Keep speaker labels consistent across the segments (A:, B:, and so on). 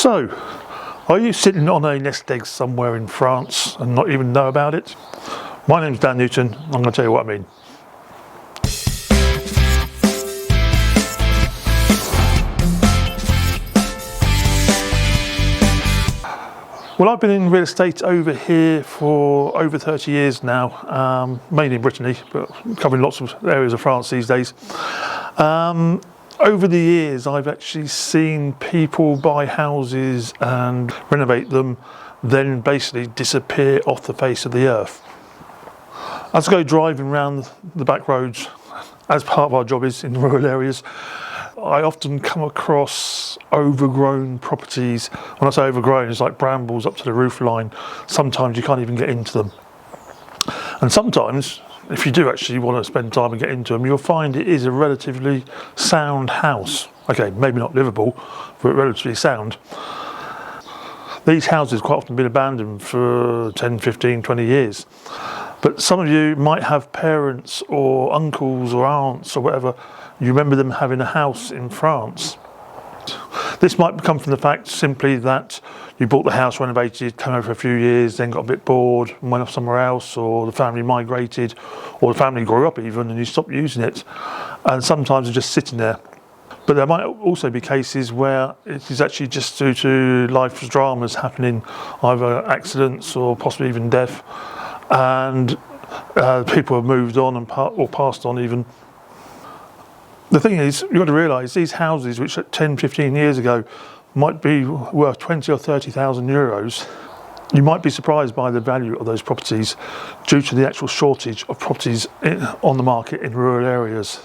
A: So, are you sitting on a nest egg somewhere in France and not even know about it? My name's Dan Newton. I'm going to tell you what I mean. Well, I've been in real estate over here for over 30 years now, mainly in Brittany, but covering lots of areas of France these days. Over the years, I've actually seen people buy houses and renovate them, then basically disappear off the face of the earth. As I go driving around the back roads, as part of our job is in rural areas, I often come across overgrown properties. When I say overgrown, it's like brambles up to the roof line. Sometimes you can't even get into them. And sometimes, if you do actually want to spend time and get into them, you'll find it is a relatively sound house. Okay, maybe not livable, but relatively sound. These houses quite often been abandoned for 10, 15, 20 years. But some of you might have parents or uncles or aunts or whatever. You remember them having a house in France. This might come from the fact simply that you bought the house, renovated, came over for a few years, then got a bit bored and went off somewhere else, or the family migrated, or the family grew up even and you stopped using it. And sometimes it's just sitting there. But there might also be cases where it is actually just due to life's dramas happening, either accidents or possibly even death, and people have moved on and or passed on even. The thing is, you've got to realise these houses, which 10, 15 years ago might be worth 20 or 30,000 euros, you might be surprised by the value of those properties due to the actual shortage of properties on the market in rural areas.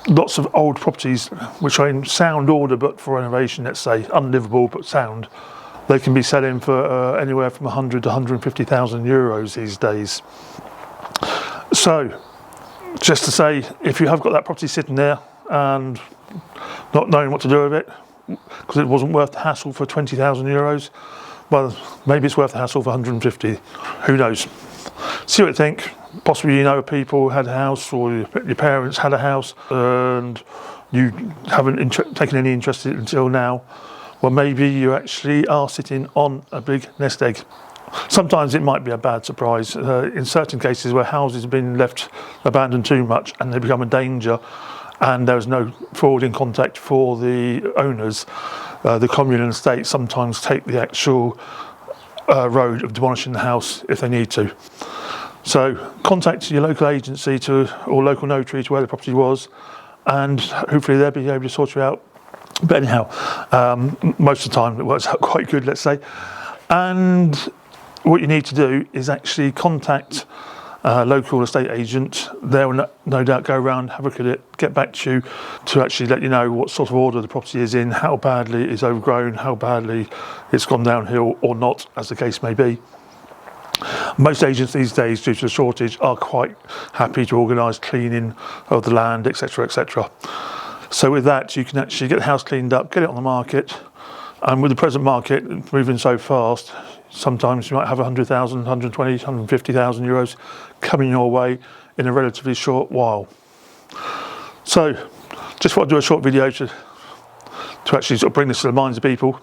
A: Lots of old properties which are in sound order but for renovation, let's say, unlivable but sound, they can be selling for anywhere from 100 to 150,000 euros these days. So, just to say, if you have got that property sitting there and not knowing what to do with it, because it wasn't worth the hassle for 20,000 euros, well, maybe it's worth the hassle for 150, who knows. See what you think. Possibly you know people who had a house, or your parents had a house, and you haven't taken any interest in it until now. Well, maybe you actually are sitting on a big nest egg. Sometimes it might be a bad surprise. In certain cases where houses have been left abandoned too much and they become a danger and there's no forwarding contact for the owners, the commune and the state sometimes take the actual road of demolishing the house if they need to. So contact your local agency or local notary to where the property was, and hopefully they'll be able to sort you out. But anyhow, most of the time it works out quite good, let's say. And what you need to do is actually contact a local estate agent. They'll no doubt go around, have a look at it, get back to you to actually let you know what sort of order the property is in, how badly it's overgrown, how badly it's gone downhill or not, as the case may be. Most agents these days, due to the shortage, are quite happy to organise cleaning of the land, etc., etc. So with that, you can actually get the house cleaned up, get it on the market, and with the present market moving so fast, sometimes you might have 100,000, 120, 150,000 euros coming your way in a relatively short while. So, just want to do a short video to actually sort of bring this to the minds of people.